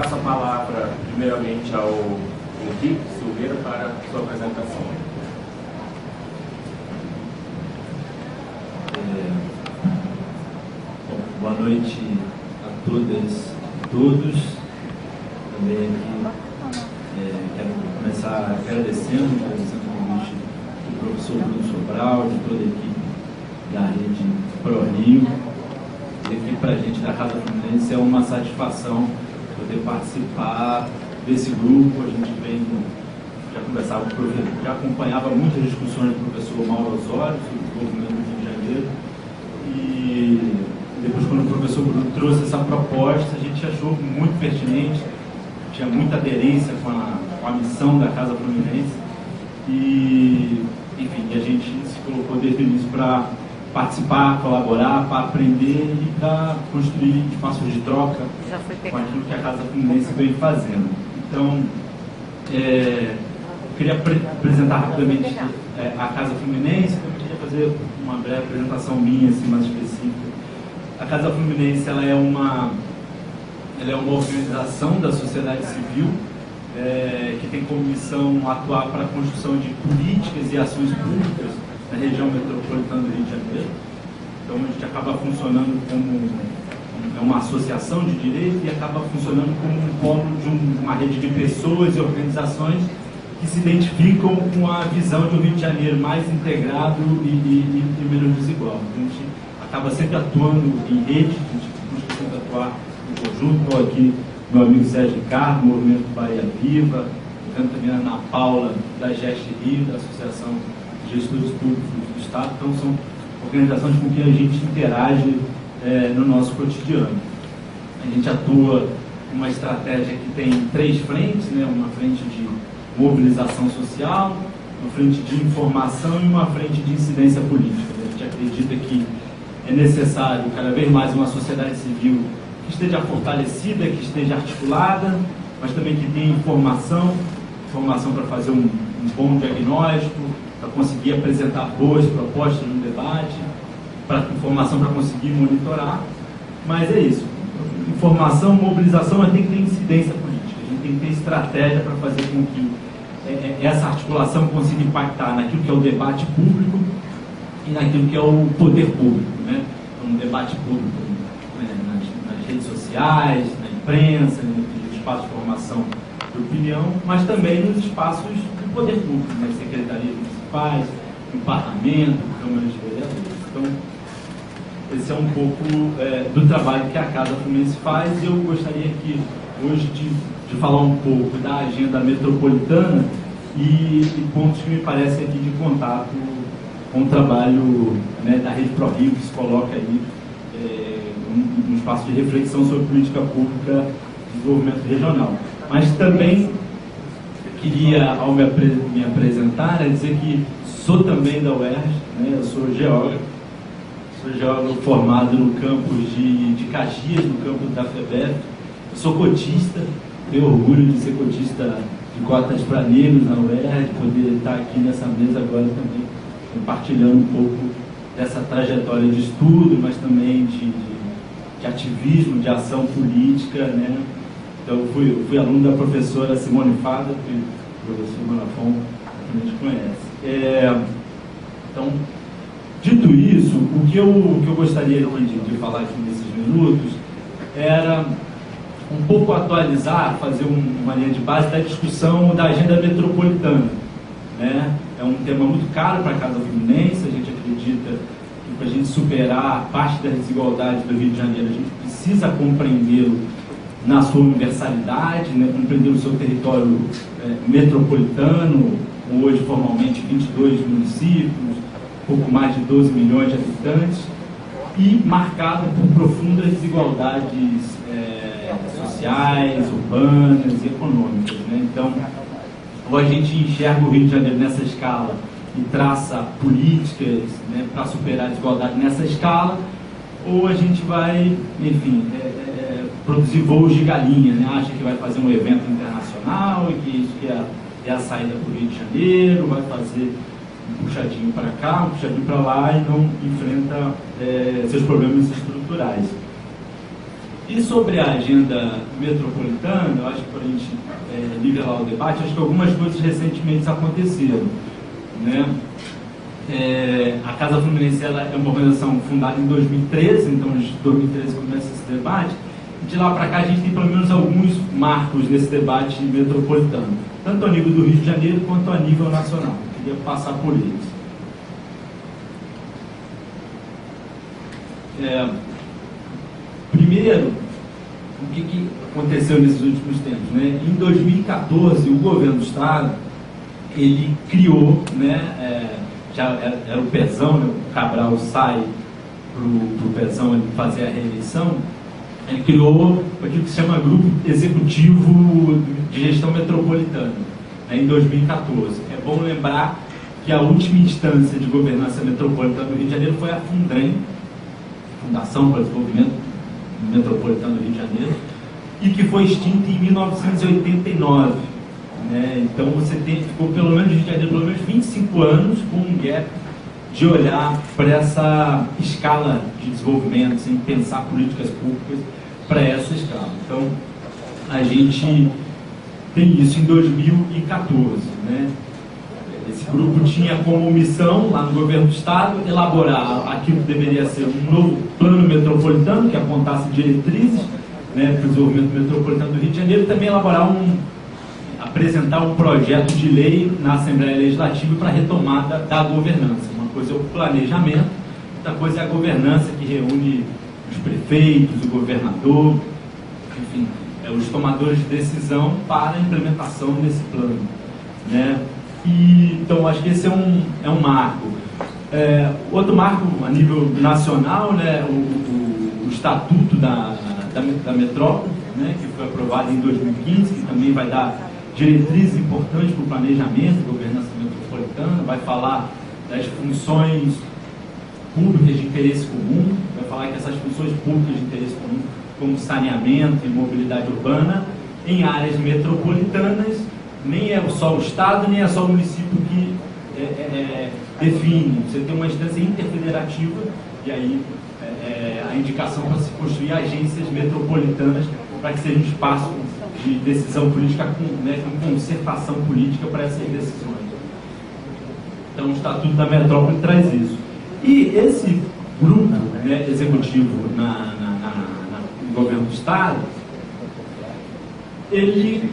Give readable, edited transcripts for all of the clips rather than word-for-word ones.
passo a palavra primeiramente ao Henrique Silveira para sua apresentação. Boa noite a todas e todos. Também aqui quero começar agradecendo o convite do professor Bruno Sobral, de toda a equipe da rede ProRio. E aqui para a gente da Casa Fluminense é uma satisfação poder participar desse grupo. A gente já conversava com o professor, já acompanhava muitas discussões do professor Mauro Osório sobre o desenvolvimento do Rio de Janeiro. E depois, quando o professor Bruno trouxe essa proposta, a gente achou muito pertinente, tinha muita aderência com a missão da Casa Fluminense. E, enfim, a gente se colocou desde o início para participar, colaborar, para aprender e para construir espaços de troca com aquilo que a Casa Fluminense vem fazendo. Então, eu queria apresentar rapidamente a Casa Fluminense, eu queria fazer uma breve apresentação minha, assim, mais específica. A Casa Fluminense ela é uma organização da sociedade civil que tem como missão atuar para a construção de políticas e ações públicas na região metropolitana do Rio de Janeiro. Então a gente acaba funcionando como uma associação de direito e acaba funcionando como um polo de uma rede de pessoas e organizações que se identificam com a visão de um Rio de Janeiro mais integrado e menos desigual. Então, a gente acaba sempre atuando em rede, a gente busca sempre atuar em conjunto. Estou aqui meu amigo Sérgio Ricardo, do Movimento Bahia Viva, também a Ana Paula, da GEST Rio, da Associação de Gestores Públicos do Estado. Então, são organizações com quem a gente interage no nosso cotidiano. A gente atua uma estratégia que tem 3 frentes, né? Uma frente de mobilização social, uma frente de informação e uma frente de incidência política. A gente acredita que é necessário cada vez mais uma sociedade civil que esteja fortalecida, que esteja articulada, mas também que tenha informação para fazer um bom diagnóstico, para conseguir apresentar boas propostas no debate, informação para conseguir monitorar. Mas é isso, informação, mobilização, mas tem que ter incidência política, a gente tem que ter estratégia para fazer com que essa articulação consiga impactar naquilo que é o debate público e naquilo que é o poder público, né? Um debate público nas redes sociais, na imprensa, nos espaços de formação de opinião, mas também nos espaços do poder público, nas secretarias municipais, no parlamento, câmaras de vereadores. Então, esse é um pouco do trabalho que a Casa Fluminense faz, e eu gostaria aqui hoje de falar um pouco da agenda metropolitana e pontos que me parecem aqui de contato com o trabalho, né, da Rede ProRio, que se coloca aí um espaço de reflexão sobre política pública de desenvolvimento regional. Mas também queria, ao me apresentar, dizer que sou também da UERJ, né, eu sou geógrafo formado no campus de Caxias, no campus da FEBEF. Sou cotista, tenho orgulho de ser cotista de cotas para negros na UERJ, poder estar aqui nessa mesa agora também, compartilhando um pouco dessa trajetória de estudo, mas também de ativismo, de ação política, né? Então, eu fui aluno da professora Simone Fada, que o professor Manafon a gente conhece. Então, dito isso, o que eu gostaria de falar aqui nesses minutos era um pouco atualizar, fazer uma linha de base da discussão da agenda metropolitana, né? É um tema muito caro para a Casa Fluminense. A gente acredita que para a gente superar parte das desigualdades do Rio de Janeiro, a gente precisa compreendê-lo na sua universalidade, né? Compreender o seu território metropolitano, hoje formalmente 22 municípios, pouco mais de 12 milhões de habitantes, e marcado por profundas desigualdades sociais, urbanas e econômicas, né? Então, ou a gente enxerga o Rio de Janeiro nessa escala e traça políticas, né, para superar a desigualdade nessa escala, ou a gente vai, enfim, produzir voos de galinha, né? Acha que vai fazer um evento internacional e que isso que é a saída para o Rio de Janeiro, vai fazer um puxadinho para cá, um puxadinho para lá, e não enfrenta seus problemas estruturais. E sobre a agenda metropolitana, eu acho que para a gente nivelar o debate, acho que algumas coisas recentemente aconteceram, né? A Casa Fluminense ela é uma organização fundada em 2013, então em 2013 começa esse debate. De lá para cá a gente tem pelo menos alguns marcos nesse debate metropolitano, tanto a nível do Rio de Janeiro quanto a nível nacional. Eu queria passar por eles. Primeiro, o que aconteceu nesses últimos tempos, né? Em 2014, o governo do Estado ele criou, né, já era o Pezão, né, o Cabral sai para o Pezão ele fazer a reeleição, ele criou aquilo que se chama Grupo Executivo de Gestão Metropolitana, né, em 2014. É bom lembrar que a última instância de governança metropolitana do Rio de Janeiro foi a Fundrem, Fundação para o Desenvolvimento Metropolitano do Rio de Janeiro, e que foi extinta em 1989. Né? Então você ficou pelo menos no Rio de Janeiro pelo menos 25 anos com um gap de olhar para essa escala de desenvolvimento, sem pensar políticas públicas para essa escala. Então a gente tem isso em 2014. Né? Esse grupo tinha como missão, lá no governo do Estado, elaborar aquilo que deveria ser um novo plano metropolitano, que apontasse diretrizes, né, para o desenvolvimento metropolitano do Rio de Janeiro, e também apresentar um projeto de lei na Assembleia Legislativa para a retomada da governança. Uma coisa é o planejamento, outra coisa é a governança, que reúne os prefeitos, o governador, enfim, os tomadores de decisão para a implementação desse plano. Né? Então, acho que esse é um marco. Outro marco a nível nacional, né, o Estatuto da Metrópole, né, que foi aprovado em 2015, que também vai dar diretrizes importantes para o planejamento, governança metropolitana, vai falar das funções públicas de interesse comum, vai falar que essas funções públicas de interesse comum, como saneamento e mobilidade urbana, em áreas metropolitanas, nem é só o Estado, nem é só o município que define. Você tem uma instância interfederativa, e aí a indicação para se construir agências metropolitanas para que seja um espaço de decisão política com concertação política para essas decisões. Então o Estatuto da Metrópole traz isso. E esse grupo, né, executivo no governo do Estado, ele,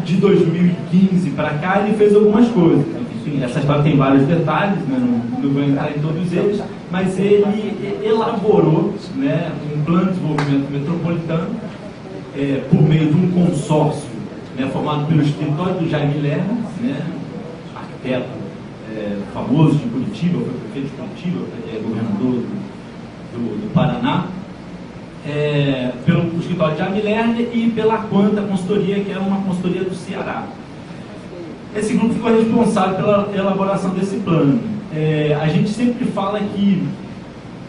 de 2015 para cá, ele fez algumas coisas. Enfim, essa história tem vários detalhes, né, não vou entrar em todos eles, mas ele elaborou, né, um plano de desenvolvimento metropolitano por meio de um consórcio, né, formado pelo escritório do Jaime Lerner, né, arquiteto famoso de Curitiba, foi prefeito de Curitiba, governador do Paraná, pelo escritório de Jaime Lerner e pela Quanta Consultoria, que é uma consultoria do Ceará. Esse grupo ficou responsável pela elaboração desse plano. A gente sempre fala que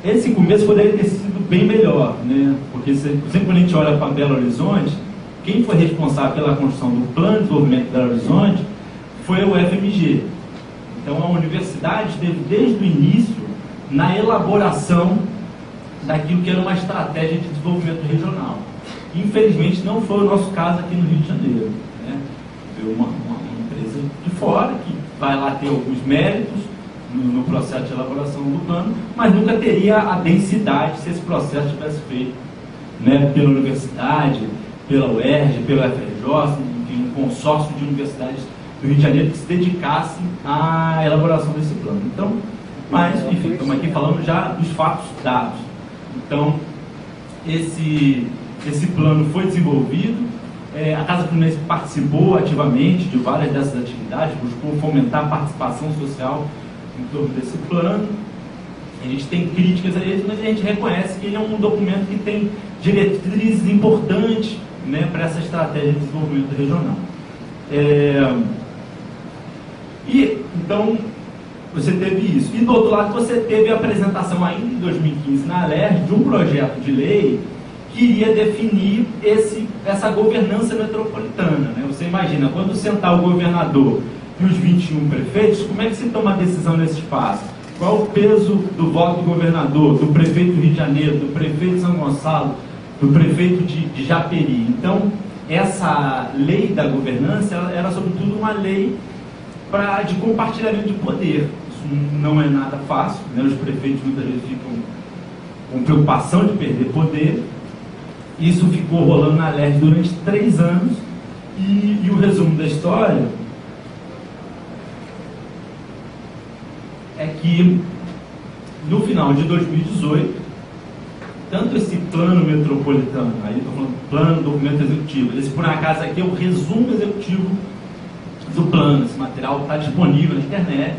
esse começo poderia ter sido bem melhor, né? Porque sempre quando a gente olha para Belo Horizonte, quem foi responsável pela construção do plano de desenvolvimento de Belo Horizonte foi o FMG. Então a universidade esteve desde o início na elaboração daquilo que era uma estratégia de desenvolvimento regional. Infelizmente não foi o nosso caso aqui no Rio de Janeiro. Né? Veio uma empresa de fora que vai lá ter alguns méritos no processo de elaboração do plano, mas nunca teria a densidade se esse processo tivesse feito, né, pela universidade, pela UERJ, pela FRJ, enfim, um consórcio de universidades do Rio de Janeiro que se dedicassem à elaboração desse plano. Então, mas, enfim, estamos aqui falando já dos fatos dados. Então, esse plano foi desenvolvido, a Casa Fluminense participou ativamente de várias dessas atividades, buscou fomentar a participação social em torno desse plano. A gente tem críticas a ele, mas a gente reconhece que ele é um documento que tem diretrizes importantes, né, para essa estratégia de desenvolvimento regional. E, então, você teve isso. E, do outro lado, você teve a apresentação ainda em 2015 na ALERJ de um projeto de lei que iria definir essa governança metropolitana. Né? Você imagina, quando sentar o governador e os 21 prefeitos, como é que se toma a decisão nesse espaço? Qual o peso do voto do governador, do prefeito do Rio de Janeiro, do prefeito de São Gonçalo, do prefeito de Japeri. Então, essa lei da governança era sobretudo uma lei de compartilhamento de poder. Isso não é nada fácil, né? Os prefeitos muitas vezes ficam com preocupação de perder poder. Isso ficou rolando na LERJ durante 3 anos, e o resumo da história é que no final de 2018, tanto esse plano metropolitano, aí estou falando plano, documento executivo, esse por acaso aqui é o resumo executivo do plano. Esse material está disponível na internet,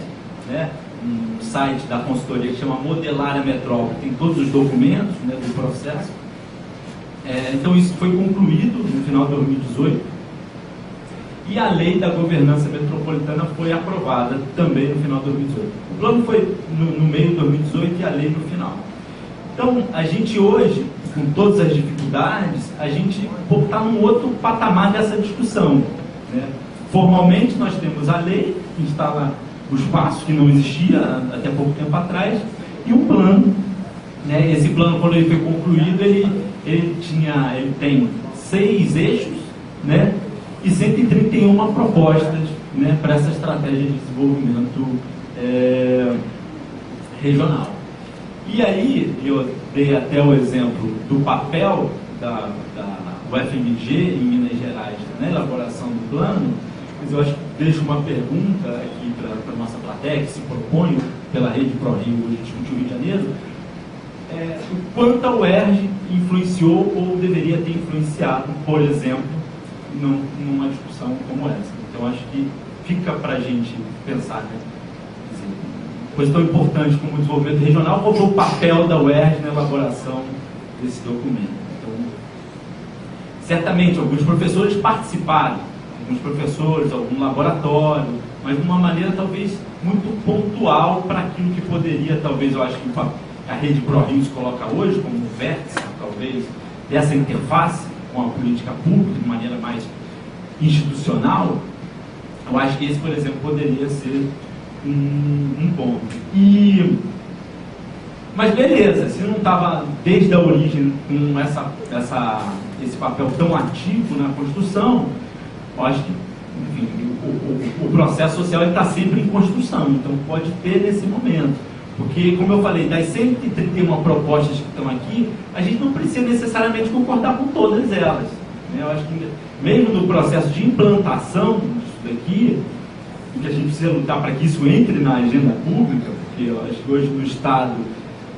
né? Um site da consultoria que chama Modelar a Metrópole, tem todos os documentos, né, do processo. Então isso foi concluído no final de 2018, e a lei da governança metropolitana foi aprovada também no final de 2018. O plano foi no meio de 2018 e a lei no final. Então, a gente hoje, com todas as dificuldades, a gente está num outro patamar dessa discussão, né? Formalmente, nós temos a lei, que instala os passos, que não existia até pouco tempo atrás, e um plano, né? Esse plano, quando ele foi concluído, ele tem 6 eixos, né? E 131 propostas, né, para essa estratégia de desenvolvimento regional. E aí, eu dei até o exemplo do papel da UFMG em Minas Gerais na elaboração do plano, mas eu acho que deixo uma pergunta aqui para a nossa plateia, que se propõe pela Rede ProRio hoje discutir o Rio de Janeiro, o quanto a UERJ influenciou ou deveria ter influenciado, por exemplo, numa discussão como essa. Então, acho que fica para a gente pensar, né? Coisa tão importante como o desenvolvimento regional, qual foi o papel da UERJ na elaboração desse documento. Então, certamente, alguns professores participaram, algum laboratório, mas de uma maneira talvez muito pontual para aquilo que poderia, talvez, eu acho que a Rede ProRio se coloca hoje como vértice, talvez, dessa interface com a política pública, de maneira mais institucional. Eu acho que esse, por exemplo, poderia ser um ponto. Mas beleza, se não estava desde a origem com esse papel tão ativo na construção, eu acho que, enfim, o processo social está sempre em construção, então pode ter nesse momento. Porque, como eu falei, das 131 propostas que estão aqui, a gente não precisa necessariamente concordar com todas elas, né? Eu acho que mesmo no processo de implantação disso daqui, que a gente precisa lutar para que isso entre na agenda pública, porque eu acho que hoje no Estado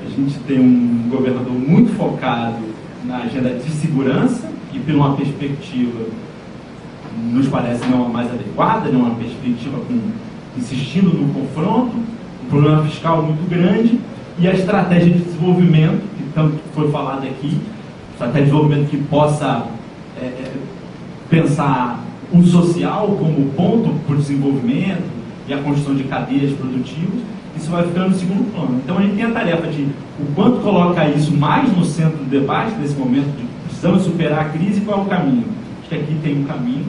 a gente tem um governador muito focado na agenda de segurança, e por uma perspectiva nos parece não a mais adequada, não uma perspectiva insistindo no confronto, um problema fiscal muito grande, e a estratégia de desenvolvimento, que tanto foi falado aqui, estratégia de desenvolvimento que possa pensar o social como ponto para o desenvolvimento e a construção de cadeias produtivas, isso vai ficando no segundo plano. Então a gente tem a tarefa de o quanto colocar isso mais no centro do debate, nesse momento de precisamos superar a crise, qual é o caminho. Acho que aqui tem um caminho,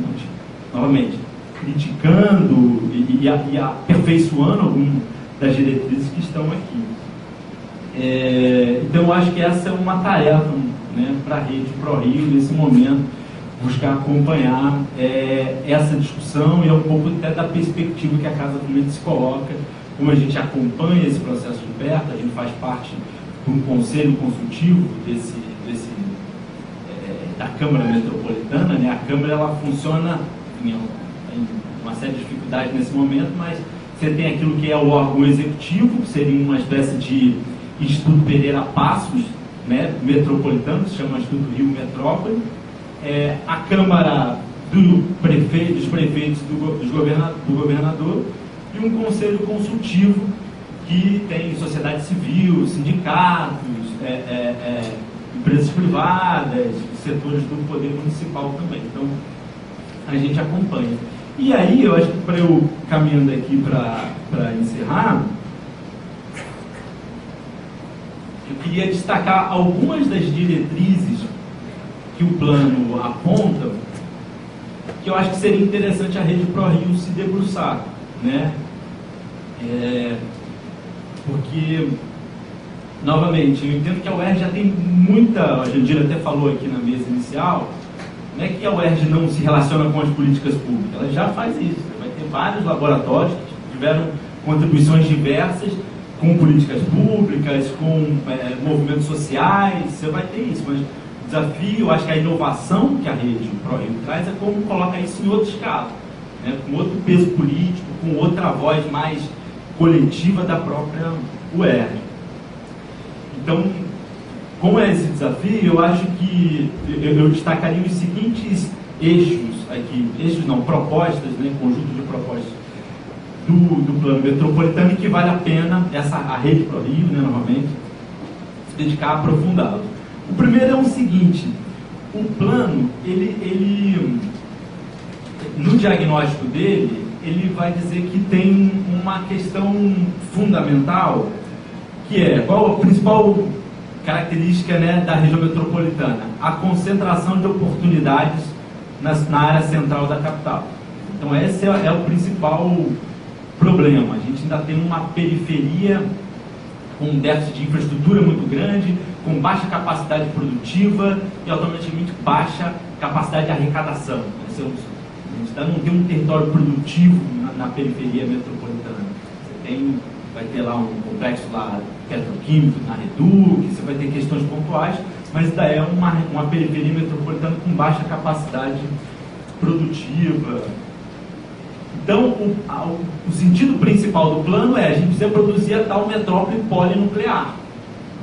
novamente, criticando e aperfeiçoando algumas das diretrizes que estão aqui. Então eu acho que essa é uma tarefa, né, para a Rede ProRio nesse momento, buscar acompanhar essa discussão, e é um pouco até da perspectiva que a Casa Fluminense se coloca, como a gente acompanha esse processo de perto. A gente faz parte de um conselho consultivo da Câmara Metropolitana, né? A Câmara, ela funciona em uma série de dificuldades nesse momento, mas você tem aquilo que é o órgão executivo, que seria uma espécie de Instituto Pereira Passos, né, metropolitano, que se chama Instituto Rio Metrópole, a Câmara dos prefeitos do governador, e um conselho consultivo que tem sociedade civil, sindicatos, empresas privadas, setores do poder municipal também. Então, a gente acompanha. E aí, eu acho que para eu caminhando aqui para encerrar, eu queria destacar algumas das diretrizes que o plano aponta, que eu acho que seria interessante a Rede ProRio se debruçar, né? Porque novamente, eu entendo que a UERJ já tem muita, a Jandira até falou aqui na mesa inicial, não é que a UERJ não se relaciona com as políticas públicas, ela já faz isso. Vai ter vários laboratórios que tiveram contribuições diversas com políticas públicas, com movimentos sociais, você vai ter isso, mas o desafio, eu acho que a inovação que a rede ProRio traz é como coloca isso em outra escala, né, com outro peso político, com outra voz mais coletiva da própria UERJ. Então, com esse desafio, eu acho que eu destacaria os seguintes eixos aqui, propostas, né, conjunto de propostas do plano metropolitano e que vale a pena a rede ProRio, né, novamente, se dedicar a aprofundá-lo. O primeiro é o seguinte: o plano, ele no diagnóstico dele, ele vai dizer que tem uma questão fundamental, que é, qual a principal característica, né, da região metropolitana? A concentração de oportunidades na área central da capital. Então esse é o principal problema. A gente ainda tem uma periferia com um déficit de infraestrutura muito grande, com baixa capacidade produtiva e automaticamente baixa capacidade de arrecadação. A gente ainda não tem um território produtivo na periferia metropolitana. Vai ter lá um complexo lá petroquímico na Reduc, você vai ter questões pontuais, mas ainda é uma periferia metropolitana com baixa capacidade produtiva. Então, o sentido principal do plano é a gente precisa produzir a tal metrópole polinuclear,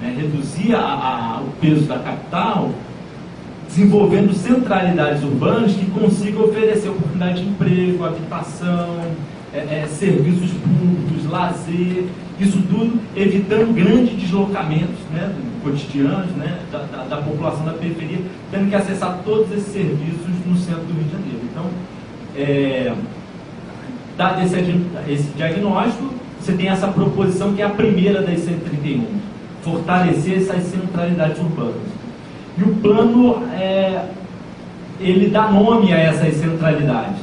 né? Reduzir o peso da capital, desenvolvendo centralidades urbanas que consigam oferecer oportunidade de emprego, habitação, serviços públicos, lazer, isso tudo evitando grandes deslocamentos, né, cotidianos, né, da população da periferia, tendo que acessar todos esses serviços no centro do Rio de Janeiro. Então, dado esse diagnóstico, você tem essa proposição que é a primeira das 131, fortalecer essas centralidades urbanas. E o plano, ele dá nome a essas centralidades.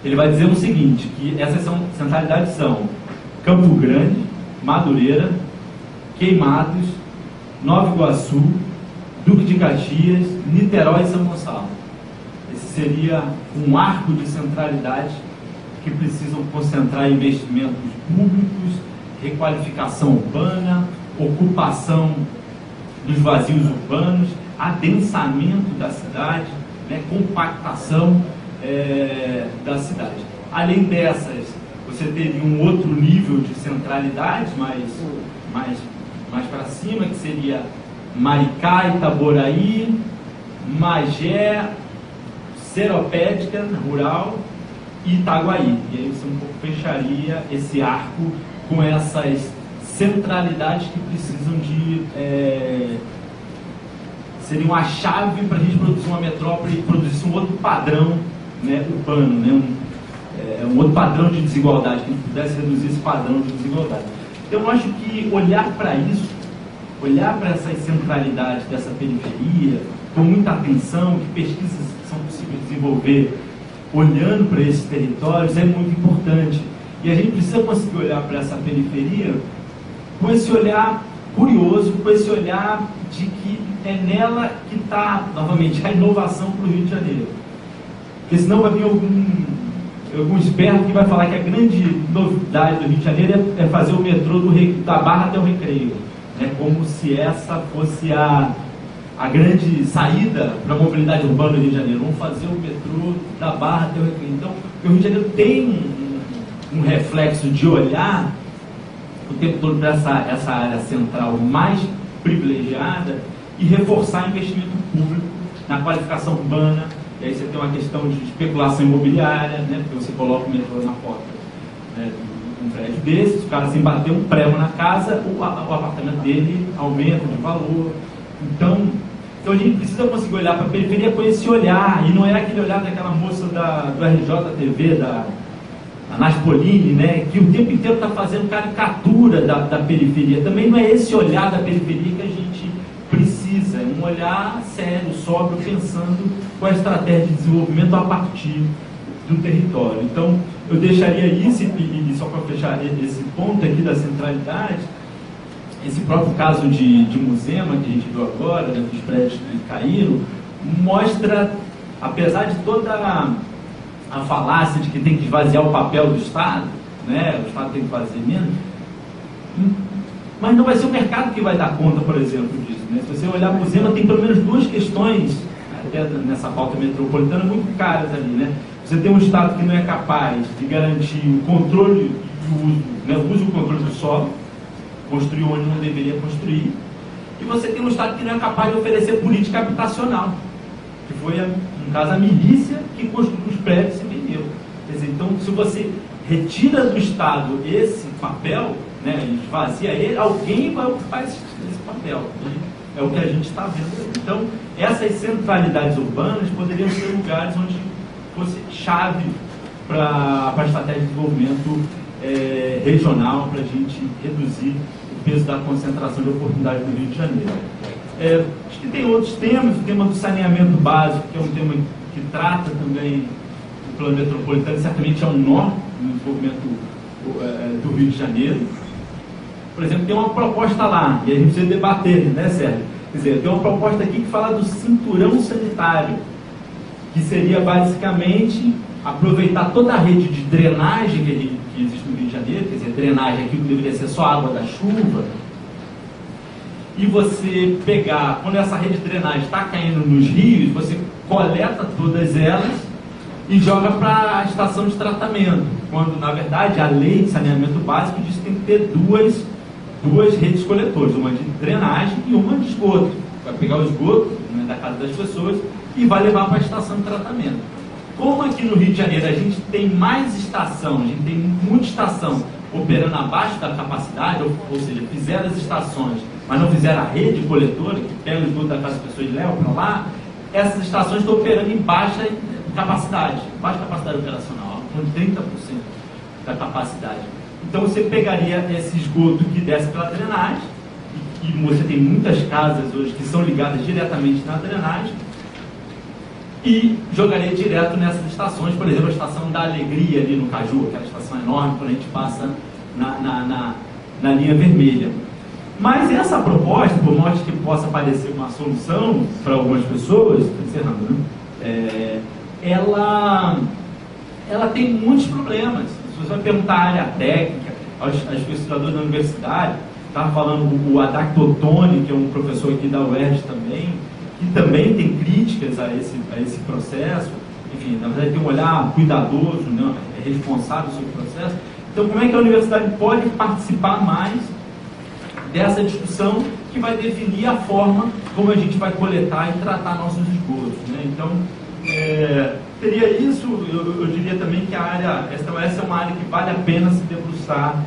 Ele vai dizer o seguinte, que essas centralidades são Campo Grande, Madureira, Queimados, Nova Iguaçu, Duque de Caxias, Niterói e São Gonçalo. Esse seria um arco de centralidades que precisam concentrar investimentos públicos, requalificação urbana, ocupação dos vazios urbanos, adensamento da cidade, né, compactação da cidade. Além dessas, você teria um outro nível de centralidade mais para cima, que seria Maricá, Itaboraí, Magé, Seropédica, rural, e Itaguaí. E aí você um pouco fecharia esse arco com essas centralidades que precisam seriam a chave para a gente produzir uma metrópole e produzir um outro padrão, né, urbano, né, um outro padrão de desigualdade, que a gente pudesse reduzir esse padrão de desigualdade. Então, eu acho que olhar para isso, olhar para essas centralidades dessa periferia, com muita atenção, que pesquisas são possíveis de desenvolver, olhando para esses territórios, é muito importante. E a gente precisa conseguir olhar para essa periferia com esse olhar curioso, com esse olhar de que é nela que está, novamente, a inovação para o Rio de Janeiro. Porque senão vai vir algum esperto que vai falar que a grande novidade do Rio de Janeiro é fazer o metrô da Barra até o Recreio, né? Como se essa fosse a grande saída para a mobilidade urbana do Rio de Janeiro. Vamos fazer o metrô da Barra até o Recreio. Então, o Rio de Janeiro tem um reflexo de olhar o tempo todo para essa área central mais privilegiada e reforçar investimento público na qualificação urbana. E aí você tem uma questão de especulação imobiliária, né? Porque você coloca o metrô na porta, né, de um prédio desses, o cara sem bater um prego na casa, o apartamento dele aumenta de valor. Então a gente precisa conseguir olhar para a periferia com esse olhar, e não é aquele olhar daquela moça do RJTV, da Naspolini, né, que o tempo inteiro está fazendo caricatura da periferia. Também não é esse olhar da periferia que a gente precisa, é um olhar sério, sóbrio, pensando com a estratégia de desenvolvimento a partir do território. Então, eu deixaria isso, e só para fechar esse ponto aqui da centralidade, esse próprio caso de Muzema, que a gente viu agora, né, dos prédios que caíram, mostra, apesar de toda a falácia de que tem que esvaziar o papel do Estado, né, o Estado tem que fazer menos, mas não vai ser o mercado que vai dar conta, por exemplo, disso. Né? Se você olhar o Muzema, tem pelo menos duas questões, até nessa pauta metropolitana, muito caras ali. Né? Você tem um Estado que não é capaz de garantir o controle e o uso, né, o uso e o controle do solo, construir onde não deveria construir, e você tem um Estado que não é capaz de oferecer política habitacional, que foi, no caso, a milícia que construiu os prédios e se vendeu. Quer dizer, então, se você retira do Estado esse papel, né, e esvazia ele, alguém vai ocupar esse papel. É o que a gente está vendo. Então, essas centralidades urbanas poderiam ser lugares onde fosse chave para a estratégia de desenvolvimento regional, para a gente reduzir o peso da concentração de oportunidades no Rio de Janeiro. Acho que tem outros temas, o tema do saneamento básico, que é um tema que trata também o plano metropolitano, certamente é um nó no desenvolvimento do Rio de Janeiro. Por exemplo, tem uma proposta lá, e a gente precisa debater, né, Sérgio? Quer dizer, tem uma proposta aqui que fala do cinturão sanitário, que seria basicamente aproveitar toda a rede de drenagem que existe no Rio de Janeiro, quer dizer, drenagem aqui que deveria ser só água da chuva, e você pegar, quando essa rede de drenagem está caindo nos rios, você coleta todas elas e joga para a estação de tratamento, quando, na verdade, a lei de saneamento básico diz que tem que ter duas redes coletoras, uma de drenagem e uma de esgoto. Vai pegar o esgoto, né, da casa das pessoas e vai levar para a estação de tratamento. Como aqui no Rio de Janeiro a gente tem mais estação, a gente tem muita estação operando abaixo da capacidade, ou seja, fizeram as estações, mas não fizeram a rede coletora, que pega o esgoto da casa das pessoas e leva para lá, essas estações estão operando em baixa capacidade operacional, com 30% da capacidade. Então você pegaria esse esgoto que desce pela drenagem, e você tem muitas casas hoje que são ligadas diretamente na drenagem, e jogaria direto nessas estações, por exemplo, a estação da Alegria ali no Caju, aquela estação enorme quando a gente passa na linha vermelha. Mas essa proposta, por mais que possa parecer uma solução para algumas pessoas, encerrando, né? Ela tem muitos problemas. Se você vai perguntar a área técnica, aos pesquisadores da universidade, estava falando o Haddad Ottoni, que é um professor aqui da UERJ também, que também tem críticas a esse processo, enfim, na verdade tem um olhar cuidadoso, né, responsável sobre o processo. Então, como é que a universidade pode participar mais dessa discussão que vai definir a forma como a gente vai coletar e tratar nossos esgotos, né? Então, teria isso, eu diria também que essa é uma área que vale a pena se debruçar,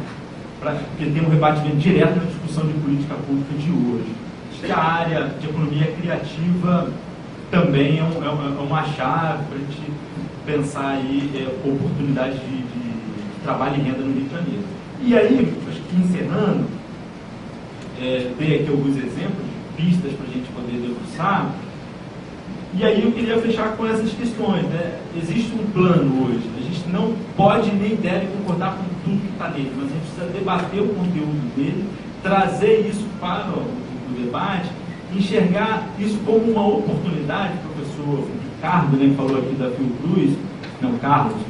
porque tem um rebatimento direto na discussão de política pública de hoje. Acho que a área de economia criativa também é uma chave para a gente pensar aí oportunidades de trabalho e renda no Rio de Janeiro. E aí, acho que encerrando, dei aqui alguns exemplos, pistas para a gente poder debruçar. E aí eu queria fechar com essas questões, né? Existe um plano hoje, a gente não pode nem deve concordar com tudo que está nele, mas a gente precisa debater o conteúdo dele, trazer isso para o debate, enxergar isso como uma oportunidade. O professor Ricardo, né, que falou aqui da Fiocruz, não, Carlos,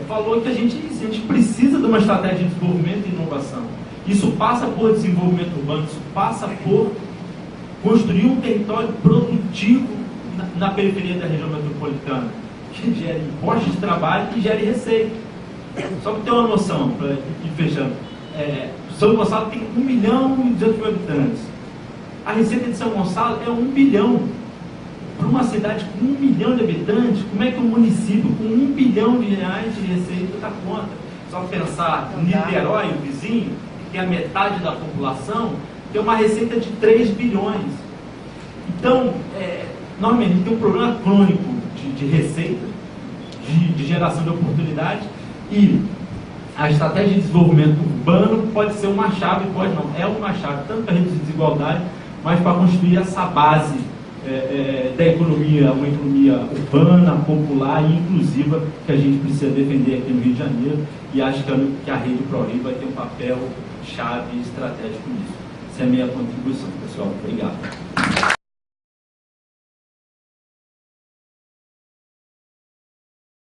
falou que a gente precisa de uma estratégia de desenvolvimento e inovação. Isso passa por desenvolvimento urbano, isso passa por construir um território produtivo na periferia da região metropolitana, que gere postos de trabalho e gere receita. Só para ter uma noção, para ir fechando, São Gonçalo tem 1,2 milhão de habitantes. A receita de São Gonçalo é 1 bilhão. Para uma cidade com 1 milhão de habitantes, como é que um município com 1 bilhão de reais de receita dá conta? Só pensar em Niterói, o vizinho, que tem a metade da população, tem uma receita de 3 bilhões. Então, normalmente tem um problema crônico de receita, de geração de oportunidades, e a estratégia de desenvolvimento urbano pode ser uma chave, pode não, é uma chave, tanto para reduzir desigualdade, mas para construir essa base da economia, uma economia urbana, popular e inclusiva, que a gente precisa defender aqui no Rio de Janeiro, e acho que a Rede ProRio vai ter um papel chave e estratégico nisso. Essa é a minha contribuição, pessoal. Obrigado.